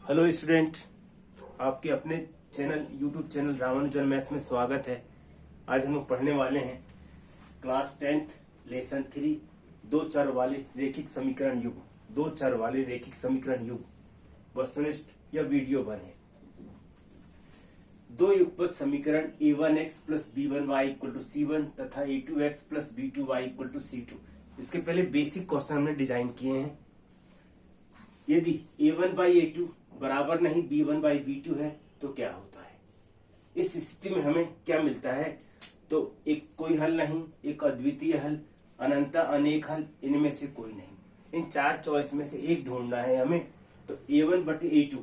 Hello student, आपके अपने channel YouTube channel Ramanujan maths में स्वागत है। आज हम लोग पढ़ने वाले हैं क्लास 10th लेसन 3 दो चर वाले रेखिक समीकरण युग। दो चर वाले रेखिक समीकरण युग वस्तुनिष्ठ यह वीडियो बने। दो युगपत समीकरण a1x plus b1y equal to c1 तथा a2x plus b2y equal to c2। इसके पहले बेसिक क्वेश्चन हमने डिजाइन किए हैं। यदि a1 बाई a2 बराबर नहीं b1 बाई b2 है तो क्या होता है। इस स्थिति में हमें क्या मिलता है, तो एक कोई हल नहीं, एक अद्वितीय हल, अनंत अनेक हल, इनमें से कोई नहीं। इन चार चॉइस में से एक ढूंढना है हमें। तो a1 बटे a2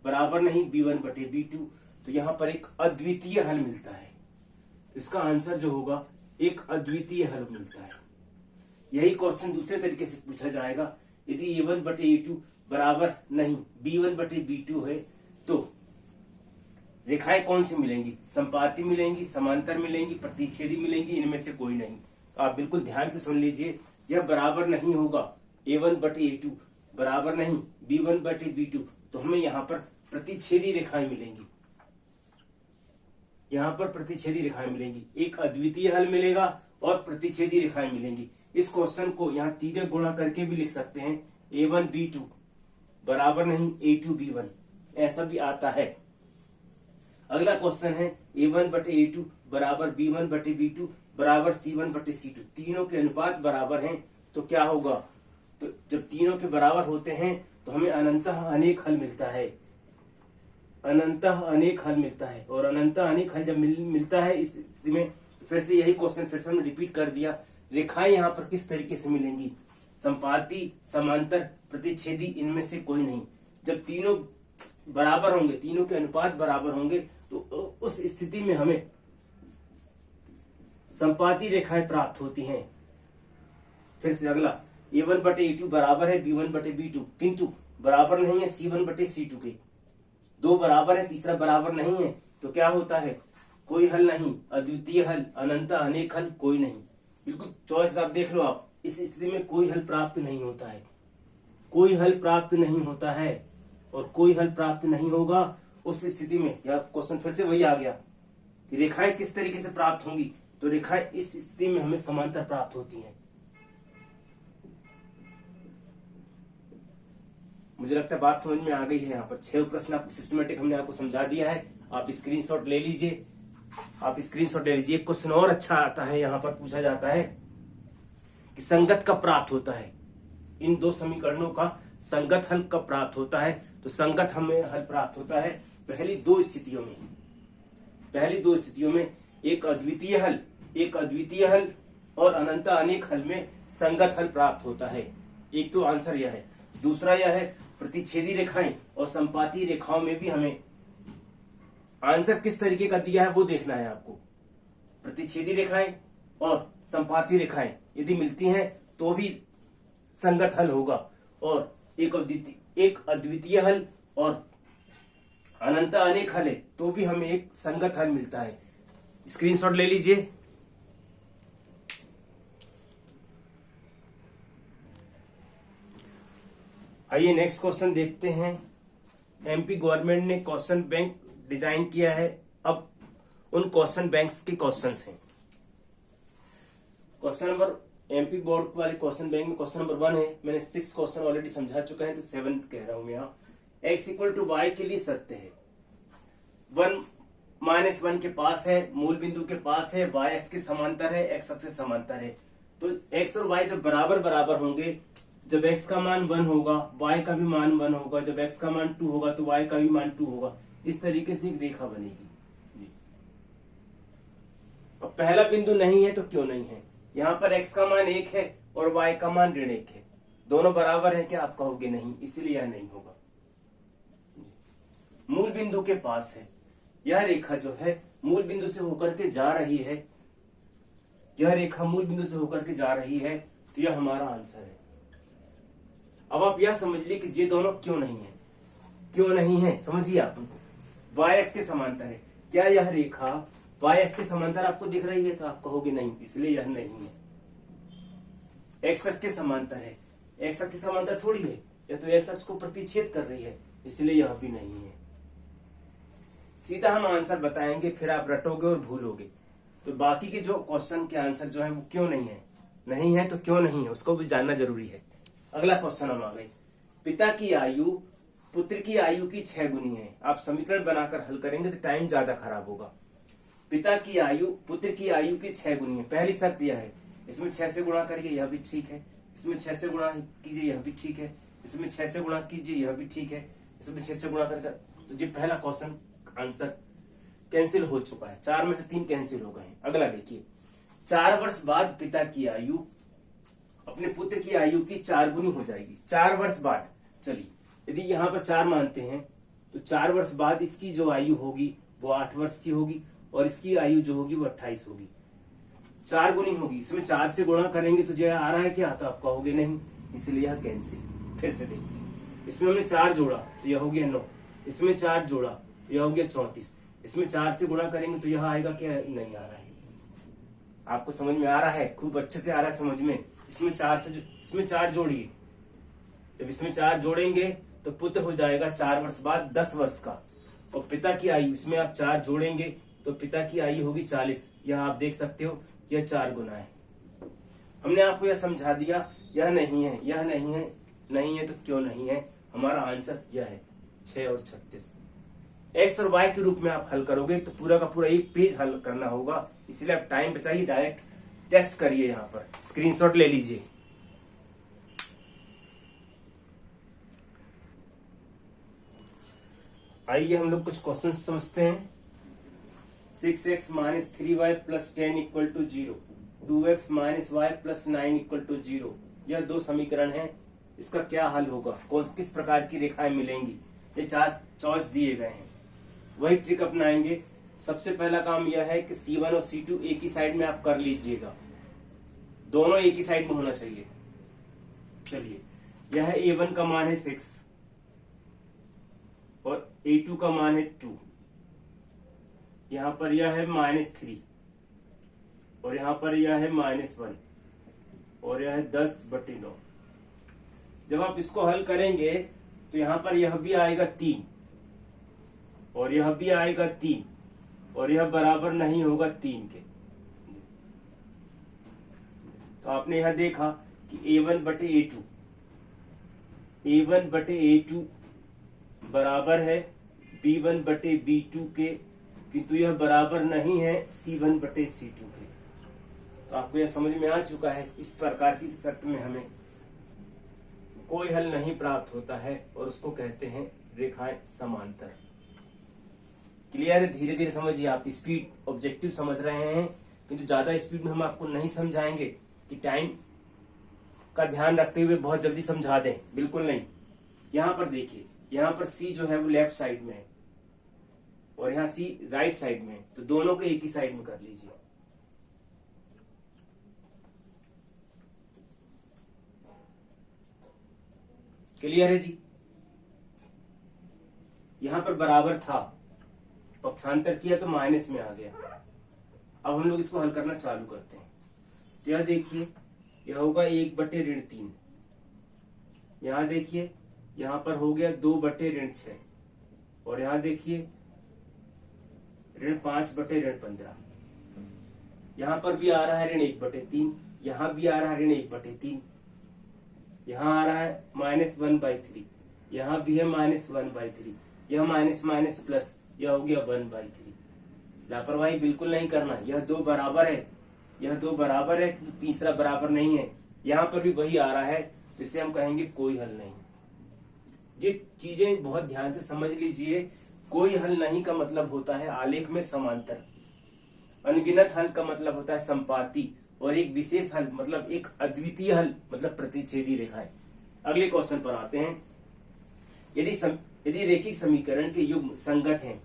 बराबर नहीं b1 बटे b2, तो यहाँ पर एक अद्वितीय हल मिलता है। इसका आंसर जो होगा एक अद्वितीय हल मिलता है। यही क्वेश्चन दूसरे तरीके से पूछा जाएगा। यदि a1 बटे a2 बराबर नहीं b1 बटे b2 है तो रेखाएं कौन सी मिलेंगी, संपाती मिलेंगी, समांतर मिलेंगी, प्रतिच्छेदी मिलेंगी, इनमें से कोई नहीं। तो आप बिल्कुल ध्यान से सुन लीजिए, यह बराबर नहीं होगा a1 बटे a2 बराबर नहीं b1 बटे b2, तो हमें यहाँ पर प्रतिच्छेदी रेखाएं मिलेंगी। यहाँ पर प्रतिच्छेदी रेखाएं मिलेंगी, एक अद्वितीय हल मिलेगा और प्रतिच्छेदी रेखाएं मिलेंगी। इस क्वेश्चन को यहाँ तीव्र गुणा करके भी लिख सकते हैं, a1 b2 बराबर नहीं a2 b1, ऐसा भी आता है। अगला क्वेश्चन है a1 बटे a2 बराबर b1 बटे b2 बराबर c1 बटे c2। तीनों के अनुपात बराबर हैं तो क्या होगा, तो जब तीनों के बराबर होते हैं तो हमें अनंतः अनेक हल मिलता है। अनंतः अनेक हल मिलता है, और अनंतः अनेक हल जब मिलता है इस स्थिति में, फिर से यही क्वेश्चन फिर से हमने रिपीट कर दिया। रेखाएं यहाँ पर किस तरीके से मिलेंगी, संपाती, समांतर, प्रतिच्छेदी, इनमें से कोई नहीं। जब तीनों बराबर होंगे, तीनों के अनुपात बराबर होंगे, तो उस स्थिति में हमें संपाती रेखाएं प्राप्त होती हैं। फिर से अगला a1 बटे a2 बराबर है b1 बटे b2, किंतु बराबर नहीं है c1 बटे c2 के। दो बराबर है, तीसरा बराबर नहीं है, तो क्या होता है, कोई हल नहीं, अद्वितीय हल, अनंत अनेक हल, कोई नहीं। बिल्कुल चॉइस आप देख लो। आप इस स्थिति में कोई हल प्राप्त नहीं होता है, कोई हल प्राप्त नहीं होता है, और कोई हल प्राप्त नहीं होगा उस स्थिति में। या क्वेश्चन फिर से वही आ गया, रेखाएं किस तरीके से प्राप्त होंगी, तो रेखाएं इस स्थिति में हमें समांतर प्राप्त होती हैं। मुझे लगता है बात समझ में आ गई है। यहाँ पर 6 प्रश्न आपको सिस्टमेटिक हमने आपको समझा दिया है। आप स्क्रीनशॉट ले लीजिए, आप स्क्रीनशॉट ले लीजिए। एक क्वेश्चन और अच्छा आता है, यहाँ पर पूछा जाता है कि संगत कब प्राप्त होता है। इन दो समीकरणों का संगत हल कब प्राप्त होता है, तो संगत हमें हल प्राप्त होता है पहली दो स्थितियों में। पहली दो स्थितियों में एक अद्वितीय हल, एक अद्वितीय हल और अनंत अनेक हल में संगत हल प्राप्त होता है। एक तो आंसर यह है। दूसरा यह है प्रतिच्छेदी रेखाएं और संपाती रेखाओं में भी हमें आंसर किस तरीके का दिया है वो देखना है आपको। प्रतिच्छेदी रेखाएं और संपाती रेखाएं यदि मिलती हैं तो भी संगत हल होगा, और एक अद्वितीय हल और अनंत अनेक हल है तो भी हमें एक संगत हल मिलता है। स्क्रीनशॉट ले लीजिए। आइए नेक्स्ट क्वेश्चन देखते हैं। एमपी गवर्नमेंट ने क्वेश्चन बैंक डिजाइन किया है। अब उन क्वेश्चन बैंक्स के क्वेश्चंस हैं। क्वेश्चन नंबर एमपी बोर्ड वाले क्वेश्चन बैंक में क्वेश्चन नंबर 1 है। मैंने 6 क्वेश्चन ऑलरेडी समझा चुका है, तो 7 कह रहा हूं मैं यहाँ। x इक्वल टू वाई के लिए सत्य है। 1 माइनस 1 के पास है, मूल बिंदु के पास है, y x के समांतर है, x सबसे समांतर है। तो x और y जब बराबर बराबर होंगे, जब x का मान 1 होगा y का भी मान 1 होगा, जब x का मान 2 होगा तो y का भी मान 2 होगा। इस तरीके से एक रेखा बनेगी। अब पहला बिंदु नहीं है तो क्यों नहीं है, यहाँ पर x का मान 1 है और y का मान ऋण 1 है। दोनों बराबर है क्या, आप कहोगे नहीं, इसलिए यह नहीं होगा। मूल बिंदु के पास है, यह रेखा जो है मूल बिंदु से होकर के जा रही है, यह रेखा मूल बिंदु से होकर के जा रही है, तो यह हमारा आंसर है। अब आप यह समझ लीजिए कि ये दोनों क्यों नहीं है, क्यों नहीं है समझिए आप उनको। y x के समांतर है, क्या यह रेखा y x के समांतर आपको दिख रही है, तो आप कहोगे नहीं, इसलिए यह नहीं है। x अक्ष के समांतर है, x अक्ष के समांतर थोड़ी है, यह तो x अक्ष को प्रतिच्छेद कर रही है, इसलिए यह भी नहीं है। सीधा हम आंसर बताएंगे, फिर आप रटोगे और भूलोगे। तो बाकी के जो क्वेश्चन के आंसर जो है वो क्यों नहीं है, नहीं है तो क्यों नहीं है, उसको भी जानना जरूरी है। अगला क्वेश्चन हम आ गए, पिता की आयु पुत्र की आयु की 6 गुनी है। आप समीकरण बनाकर हल करेंगे तो टाइम ज्यादा खराब होगा। पिता की आयु पुत्र की आयु की 6 गुनी है। पहली शर्त यह है, इसमें 6 से गुणा करिए, यह भी ठीक है। इसमें 6 से गुणा कीजिए, यह भी ठीक है। इसमें 6 से गुणा कीजिए, यह भी ठीक है। इसमें 6 से गुणा करके, तो ये पहला क्वेश्चन आंसर कैंसिल हो चुका है। 4 में से 3 कैंसिल हो गए हैं। अगला देखिए, 4 वर्ष बाद पिता की आयु अपने पुत्र की आयु की 4 गुनी हो जाएगी। 4 वर्ष बाद, चलिए यदि यहाँ पर 4 मानते हैं तो 4 वर्ष बाद इसकी जो आयु होगी वो 8 वर्ष की होगी और इसकी आयु जो होगी वो 28 होगी। 4 गुनी होगी। इसमें 4 से गुणा करेंगे तो जो आ रहा है क्या, तो आप कहोगे नहीं, इसलिए यह कैंसिल। फिर से देखिए, इसमें हमने 4 जोड़ा तो यह हो गया 9। इसमें 4 जोड़ा यह हो गया 34। इसमें 4 से गुणा करेंगे तो यह आएगा क्या, नहीं आ रहा है। आपको समझ में आ रहा है, खूब अच्छे से आ रहा है समझ में। इसमें 4 जोड़िए, जब इसमें 4 जोड़ेंगे तो पुत्र हो जाएगा 4 वर्ष बाद 10 वर्ष का, और पिता की आयु इसमें आप 4 जोड़ेंगे तो पिता की आयु होगी 40। यह आप देख सकते हो, यह 4 गुना है। हमने आपको यह समझा दिया, यह नहीं है, यह नहीं है, नहीं है तो क्यों नहीं है। हमारा आंसर यह है 6 और 36। एक्स और वाई के रूप में आप हल करोगे तो पूरा का पूरा एक पेज हल करना होगा, इसलिए आप टाइम बचाइए, डायरेक्ट टेस्ट करिए। यहाँ पर स्क्रीनशॉट ले लीजिए। आइए हम लोग कुछ क्वेश्चन समझते हैं। 6x minus 3y plus 10 equal to 0, 2x minus y plus 9 equal to 0। यह 2 समीकरण हैं, इसका क्या हल होगा, किस प्रकार की रेखाएं मिलेंगी, ये 4 चॉइस दिए गए हैं। वही ट्रिक अपनाएंगे। सबसे पहला काम यह है कि C1 और C2 एक ही साइड में आप कर लीजिएगा, दोनों एक ही साइड में होना चाहिए। चलिए, यह A1 का मान है 6 और A2 का मान है 2। यहां पर यह है -3 और यहां पर यह है -1 और यह है 10/9। जब आप इसको हल करेंगे तो यहां पर यह भी आएगा 3 और यह भी आएगा 3 और यह बराबर नहीं होगा 3 के। तो आपने यह देखा कि A1/A2 A1/A2 बराबर है B1/B2 के, किंतु यह बराबर नहीं है C1/C2 के। तो आपको यह समझ में आ चुका है, इस प्रकार की शर्त में हमें कोई हल नहीं प्राप्त होता है और उसको कहते हैं रेखाएं समांतर। क्लियर है? धीरे धीरे समझिए। आप स्पीड ऑब्जेक्टिव समझ रहे हैं, किंतु ज्यादा स्पीड में हम आपको नहीं समझाएंगे कि टाइम का ध्यान रखते हुए बहुत जल्दी समझा दें, बिल्कुल नहीं। यहां पर देखिए, यहां पर C जो है वो लेफ्ट साइड में है और यहाँ C राइट साइड में है, तो दोनों को एक ही साइड में कर लीजिए। क्लियर है जी? यहां पर बराबर था, पक्षांतर किया तो माइनस में आ गया। अब हम लोग इसको हल करना चालू करते हैं। तो यह देखिए, यह होगा 1/3। यहां देखिए, यहां पर हो गया 2/6 और यहां देखिए -5/15। यहां पर भी आ रहा है -1/3, यहां भी आ रहा है -1/3, यहां आ रहा है -1/3, यहां भी है -1/3, यह माइनस माइनस प्लस, यह हो गया 1/3। लापरवाही बिल्कुल नहीं करना। यह 2 बराबर है, यह 2 बराबर है तो तीसरा बराबर नहीं है। यहां पर भी वही आ रहा है, तो इसे हम कहेंगे कोई हल नहीं। ये चीजें बहुत ध्यान से समझ लीजिए। कोई हल नहीं का मतलब होता है आलेख में समांतर, अनगिनत हल का मतलब होता है संपाती, और एक विशेष हल मतलब एक अद्वितीय हल मतलब प्रतिच्छेदी रेखाएं। अगले क्वेश्चन पर आते हैं। यदि रेखिक समीकरण के युग्म संगत हैं,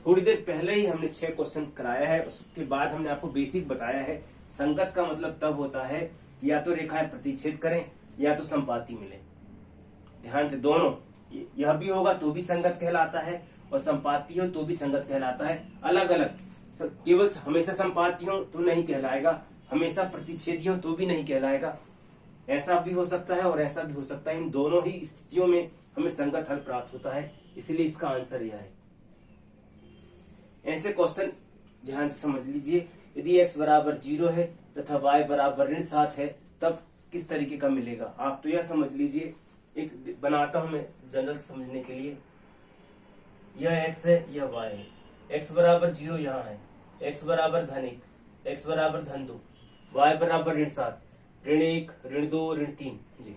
थोड़ी देर पहले ही हमने 6 क्वेश्चन कराया है, उसके बाद हमने आपको बेसिक बताया है। संगत का मतलब तब होता है या तो रेखाएं प्रतिच्छेद करें या तो संपाती मिले। ध्यान से, दोनों, यह भी होगा तो भी संगत कहलाता है और संपाती हो तो भी संगत कहलाता है। अलग अलग, केवल हमेशा संपाती हो तो नहीं कहलाएगा, हमेशा प्रतिच्छेदी हो तो भी नहीं कहलाएगा। ऐसा भी हो सकता है और ऐसा भी हो सकता है। इन दोनों ही स्थितियों में हमें संगत हल प्राप्त होता है, इसलिए इसका आंसर यह है। ऐसे क्वेश्चन ध्यान से समझ लीजिए। यदि x बराबर 0 है तथा y बराबर ऋण 7 है, तब किस तरीके का मिलेगा। आप तो यह समझ लीजिए, एक बनाता हूं मैं जनरल समझने के लिए। यह x है, यह y है। x बराबर 0 यहाँ है, x बराबर -1, x बराबर -2, y बराबर ऋण 7, ऋण 1, ऋण 2, ऋण 3 जी।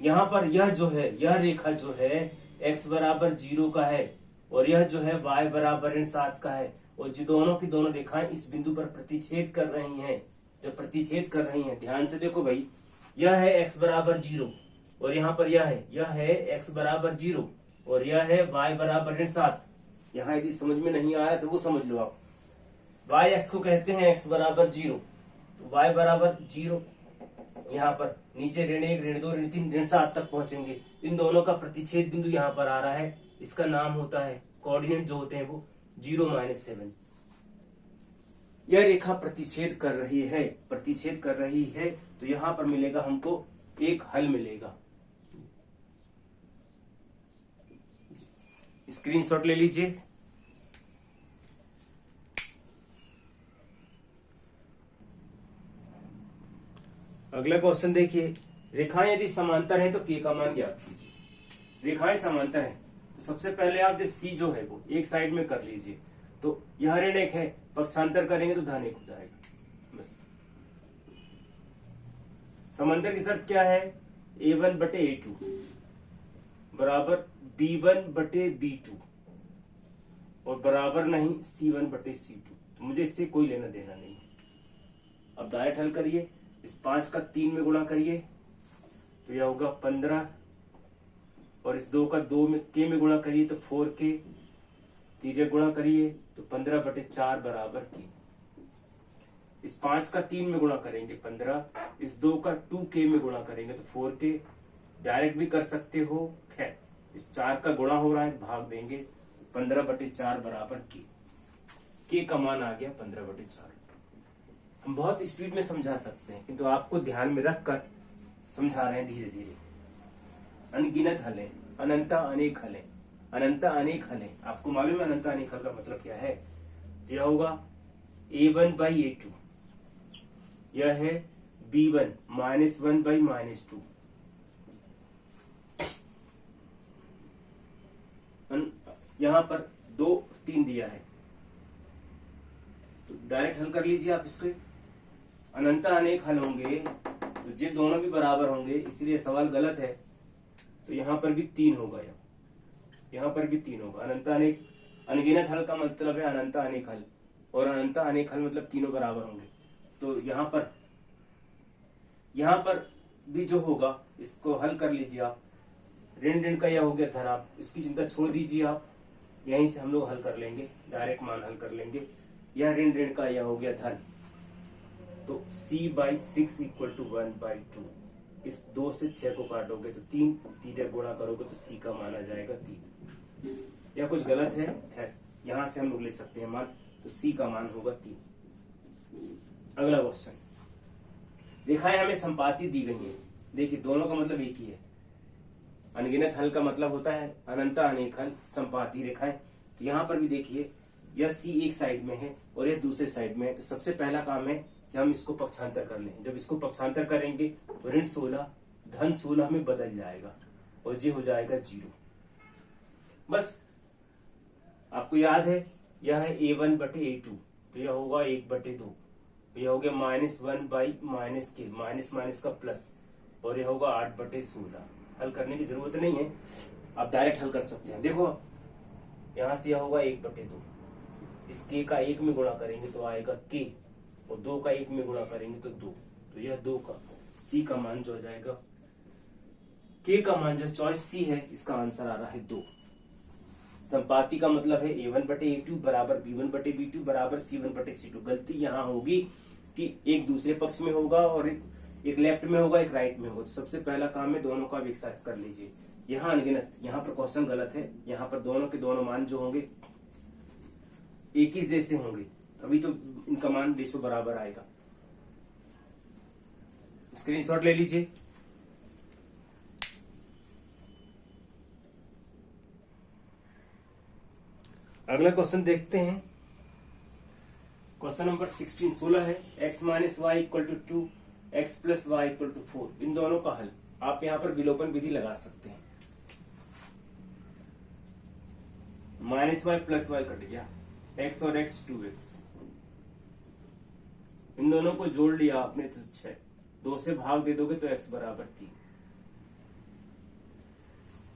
यहाँ पर यह जो है, यह रेखा जो है x बराबर 0 का है और यह जो है y बराबर ऋण 7 का है, और जो दोनों की दोनों रेखाएं इस बिंदु पर प्रतिच्छेद कर रही हैं, जो प्रतिच्छेद कर रही हैं, ध्यान से देखो भाई। यह है x बराबर 0 और यहाँ पर यह है x बराबर 0 और यह है y बराबर ऋण 7। यहाँ यदि समझ में नहीं आ रहा तो वो समझ लो आप। y x को कहते हैं x बराबर 0, तो y बराबर 0, यहाँ पर नीचे ऋण 1, ऋण 2, ऋण 3, ऋण 7 तक पहुंचेंगे। इन दोनों का प्रतिच्छेद बिंदु यहाँ पर आ रहा है, इसका नाम होता है, कोऑर्डिनेट जो होते हैं वो 0-7। यह रेखा प्रतिच्छेद कर रही है, तो यहाँ पर मिलेगा हमको एक हल मिलेगा। स्क्रीनशॉट ले लीजिए। अगला क्वेश्चन देखिए, रेखाएं यदि समांतर हैं तो k का मान ज्ञात कीजिए। रेखाएं समांतर हैं तो सबसे पहले आप सी जो है वो एक साइड में कर लीजिए। तो यह ऋण 1 है, पक्षांतर करेंगे तो धन 1 हो जाएगा। बस समांतर की शर्त क्या है, a1/a2 बराबर b1/b2 और बराबर नहीं c1/c2। तो मुझे इससे कोई लेना देना नहीं। अब डायरेक्ट हल करिए, इस 5 का 3 में गुणा करिए तो यह होगा 15, और इस 2 का 2 में k में गुणा करिए तो 4k, 3 गुणा करिए तो 15/4 बराबर k। इस 5 का 3 में गुणा करेंगे 15, इस 2 का 2k में गुणा करेंगे तो 4k। डायरेक्ट भी कर सकते हो, खैर इस 4 का गुणा हो रहा है, भाग देंगे तो 15/4 बराबर k का मान आ गया 15/4। हम बहुत स्पीड में समझा सकते हैं, किंतु आपको ध्यान में रखकर समझा रहे हैं धीरे धीरे। अनगिनत हलें, अनंत अनेक हलें, अनंत अनेक हलें। आपको मालूम है अनंत अनेक हल का मतलब क्या है। तो यह होगा a1/a2, यह है b1 -1/-2। यहां पर 2, 3 दिया है, तो डायरेक्ट हल कर लीजिए आप इसको। अनंत अनेक हल होंगे तो ये दोनों भी बराबर होंगे, इसलिए सवाल गलत है। तो यहाँ पर भी 3 होगा, यहाँ पर भी 3 होगा। अनंत अनेक, अनगिनत हल का मतलब है अनंत अनेक हल, और अनंत अनेक हल मतलब तीनों बराबर होंगे। तो यहाँ पर भी जो होगा इसको हल कर लीजिए आप। ऋण का यह हो गया धन, आप इसकी चिंता छोड़ दीजिए, आप यहीं से हम लोग हल कर लेंगे, डायरेक्ट मान हल कर लेंगे। यह ऋण का यह हो गया धन, तो c/6 = 1/2। इस 2 से 6 को काटोगे तो 3 गुणा करोगे तो c का मान आ जाएगा 3। यह कुछ गलत है, खैर यहां से हम लोग ले सकते हैं मान, तो c का मान होगा 3। अगला क्वेश्चन, रेखाएं हमें संपाती दी गई है। देखिए दोनों का मतलब एक ही है। अनगिनत हल का मतलब होता है अनंत अनेक हल, संपाती रेखाएं। तो यहाँ पर भी देखिए, यह c एक साइड में है और यह दूसरे साइड में है। तो सबसे पहला काम है कि हम इसको पक्षांतर कर लें। जब इसको पक्षांतर करेंगे तो ऋण 16 धन 16 में बदल जाएगा और ये हो जाएगा 0। बस आपको याद है यह है a1/a2, तो यह होगा 1/2, यह हो गया -1/-k, माइनस का प्लस, और यह होगा 8/16। हल करने की जरूरत नहीं है, आप डायरेक्ट हल कर सकते हैं। देखो यहां से यह होगा 1/2, इस k का 1 में गुणा करेंगे तो आएगा k, और 2 का 1 में गुणा करेंगे तो 2। तो यह 2 का c का मान जो हो जाएगा, k का मान जो चॉइस c है, इसका आंसर आ रहा है 2। संपाती का मतलब है a1/a2 बराबर b1/b2 बराबर c1/c2। गलती यहाँ होगी कि एक दूसरे पक्ष में होगा और एक लेफ्ट में होगा, एक राइट में होगा। तो सबसे पहला काम है दोनों का एक साथ कर लीजिए। यहाँ अनगिनत, यहाँ पर क्वेश्चन गलत है। यहाँ पर दोनों के दोनों मान जो होंगे एक ही जैसे होंगे, अभी तो इनका मान रेशो बराबर आएगा। स्क्रीनशॉट ले लीजिए। अगला क्वेश्चन देखते हैं। क्वेश्चन नंबर 16 है x minus y equal to 2, x plus y equal to 4। इन दोनों का हल आप यहां पर विलोपन विधि लगा सकते हैं। Minus y plus y cut गया, x और x 2x। इन दोनों को जोड़ लिया आपने तो 6, 2 से भाग दे दोगे तो x बराबर 3।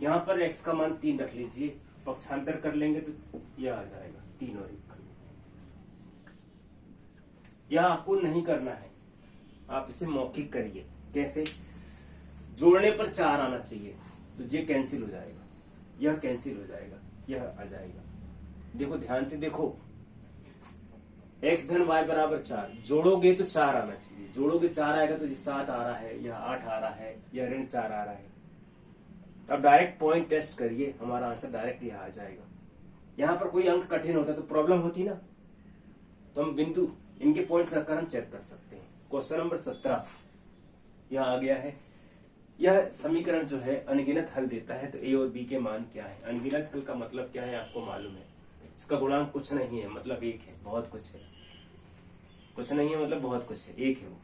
यहां पर x का मान 3 रख लीजिए, पक्षांतर कर लेंगे तो यह आ जाएगा 3 और 1। यह आपको नहीं करना है, आप इसे मौखिक करिए। कैसे? जोड़ने पर 4 आना चाहिए, तो ये कैंसिल हो जाएगा, यह कैंसिल हो जाएगा, यह आ जाएगा। देखो ध्यान से देखो, x धन y बराबर 4, जोड़ोगे तो 4 आना चाहिए। जोड़ोगे 4 आएगा तो 7 आ रहा है, यह 8 आ रहा है, यह ऋण 4 आ रहा है। अब डायरेक्ट पॉइंट टेस्ट करिए, हमारा आंसर डायरेक्ट यह आ जाएगा। यहां पर कोई अंक कठिन होता तो प्रॉब्लम होती ना, तो हम बिंदु इनके पॉइंट्स रखकर हम चेक कर सकते हैं। क्वेश्चन नंबर 17 यह आ गया है। यह समीकरण जो है अनगिनत हल देता है, तो ए और बी के मान क्या है। अनगिनत हल का मतलब क्या है आपको मालूम है। इसका गुणांक कुछ नहीं है, मतलब 1 है, बहुत कुछ है। कुछ नहीं है मतलब बहुत कुछ है, 1 है वो।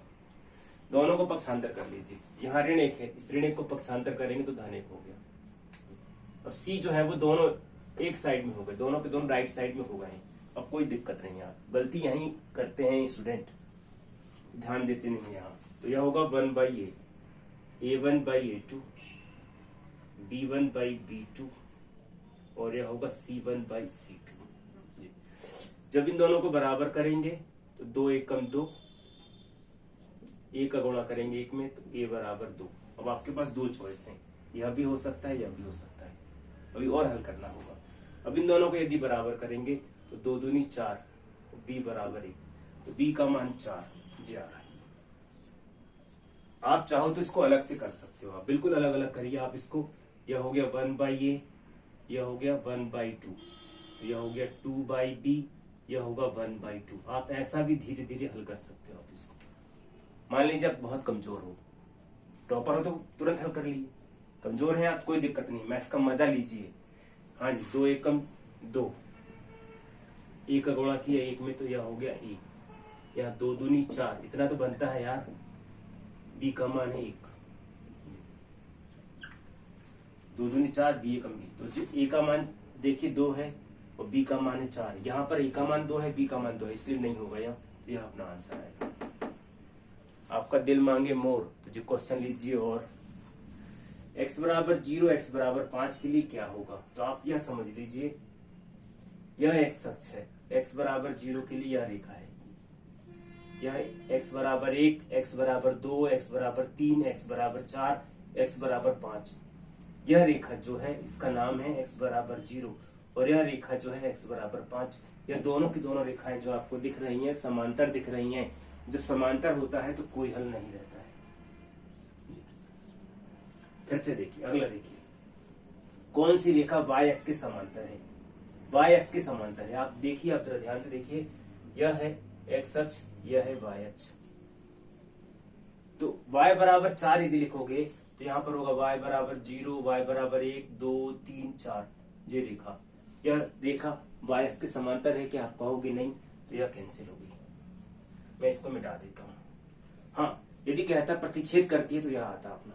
दोनों को पक्षांतर कर लीजिए। यहाँ ऋण 1 है, इस ऋण 1 को पक्षांतर करेंगे तो धन 1 हो गया। अब सी जो है वो दोनों एक साइड में हो गए, दोनों के दोनों राइट साइड में हो गए। अब कोई दिक्कत नहीं। आप गलती यहीं करते हैं स्टूडेंट, ध्यान देते नहीं यहाँ। तो यह होगा 1/a, a1/a2, b1/b2 और यह होगा c1/c2। जब इन दोनों को बराबर करेंगे तो 2 एकम 2, a का गुणा करेंगे 1 में तो a बराबर 2। अब आपके पास 2 चॉइस हैं, यह भी हो सकता है, यह भी हो सकता है। अभी और हल करना होगा। अब इन दोनों को यदि बराबर करेंगे तो 2 दूनी 4, b बराबर 1, तो b का मान 4 जी आ रहा है। आप चाहो तो इसको अलग से कर सकते हो, आप बिल्कुल अलग अलग करिए आप इसको। यह हो गया 1/a, यह हो गया 1/2, यह हो गया 2/b, यह होगा 1/2। आप ऐसा भी धीरे धीरे हल कर सकते हो आप इसको। मान लीजिए आप बहुत कमजोर हो, टॉपर हो तो तुरंत हल कर लीजिए। कमजोर है आप, कोई दिक्कत नहीं, मैथ्स का मजा लीजिए। हाँ जी, 2 एकम 2, ए का गुणा किया 1 में तो यह हो गया 1, यहाँ 2 दूनी 4, इतना तो बनता है यार। बी का मान है 1, 2 दूनी 4, बी एकम 1। तो ए का मान देखिए 2 है और बी का मान है 4। यहाँ पर ए का मान 2 है, बी का मान 2 है, इसलिए नहीं होगा यह, तो यह अपना आंसर आएगा। आपका दिल मांगे मोर, तो जो क्वेश्चन लीजिए। और x बराबर 0, x बराबर 5 के लिए क्या होगा, तो आप यह समझ लीजिए, यह x अक्ष है। x बराबर 0 के लिए यह रेखा है, यह x बराबर 1, x बराबर 2, x बराबर 3, x बराबर 4, x बराबर 5। यह रेखा जो है इसका नाम है x बराबर 0, और यह रेखा जो है x बराबर 5। यह दोनों की दोनों रेखाएं जो आपको दिख रही हैं समांतर दिख रही हैं। जब समांतर होता है तो कोई हल नहीं रहता है। फिर से देखिए, अगला देखिए, कौन सी रेखा y अक्ष के समांतर है। y अक्ष के समांतर है, आप देखिए, आप जरा ध्यान से देखिए। यह है x अक्ष, यह है y अक्ष। तो y बराबर 4 यदि लिखोगे तो यहाँ पर होगा y बराबर 0, y बराबर 1, 2, 3, 4। ये रेखा, यह रेखा y अक्ष के समांतर है क्या, आप कहोगे नहीं, तो यह कैंसिल होगी। मैं इसको मिटा देता हूँ। हाँ, यदि कहता प्रतिच्छेद करती है तो यह आता अपना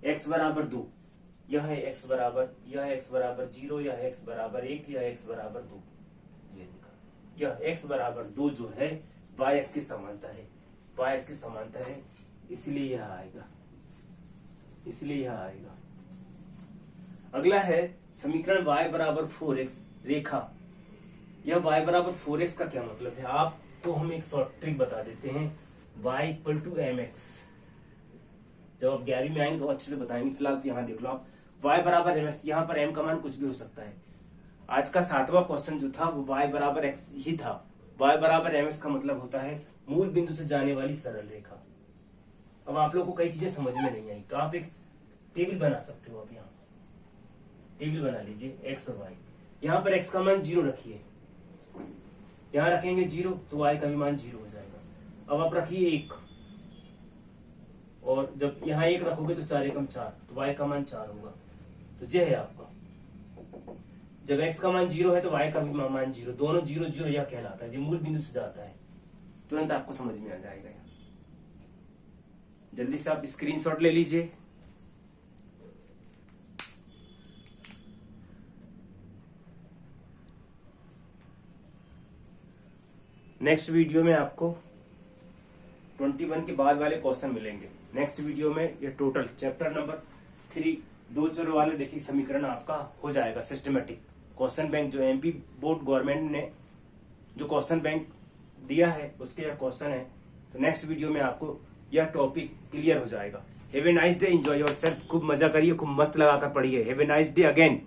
x बराबर 2, यह है x बराबर, यह है x बराबर 0, यह है x बराबर 1, यह x बराबर 2। ये देखा, यह x बराबर 2 जो है y अक्ष के समांतर है, y अक्ष के समांतर है, इसलिए यह आएगा, इसलिए यह आएगा। अगला है समीकरण y बराबर 4x रेखा। यह y बराबर 4x का क्या मतलब है, आपको हम एक शॉर्ट ट्रिक बता देते हैं। y इक्वल टू mx, जब आप 11वीं में आएंगे तो अच्छे से बताएंगे। फिलहाल तो यहाँ देख लो आप, y बराबर mx, यहाँ पर m का मान कुछ भी हो सकता है। आज का 7वां क्वेश्चन जो था वो y बराबर x ही था। y बराबर mx का मतलब होता है मूल बिंदु से जाने वाली सरल रेखा। अब आप लोग को कई चीजें समझ में नहीं आई तो आप एक टेबल बना सकते हो। अब यहाँ टेबल बना लीजिए x और y। यहाँ पर x का मान 0 रखिए, यहाँ रखेंगे 0 तो y का भी मान 0 हो जाएगा। अब आप रखिए 1 और जब यहाँ 1 रखोगे तो 4 एकम 4, तो y का मान 4 होगा। तो ये है आपका। जब x का मान 0 है तो y का भी मान 0, दोनों 0 0 यह कहलाता है। जो मूल बिंदु से जाता है तुरंत आपको समझ में आ जाएगा। जल्दी से आप स्क्रीनशॉट ले लीजिए। नेक्स्ट वीडियो में आपको 21 के बाद वाले क्वेश्चन मिलेंगे। नेक्स्ट वीडियो में ये टोटल चैप्टर नंबर 3 2 चरों वाले देखिए समीकरण आपका हो जाएगा सिस्टमेटिक। क्वेश्चन बैंक जो एमपी बोर्ड गवर्नमेंट ने जो क्वेश्चन बैंक दिया है उसके यह क्वेश्चन है। तो नेक्स्ट वीडियो में आपको यह टॉपिक क्लियर हो जाएगा। Have a nice day, enjoy yourself. खूब मजा करिए, खूब मस्त लगा कर पढ़िए। Have a nice day again.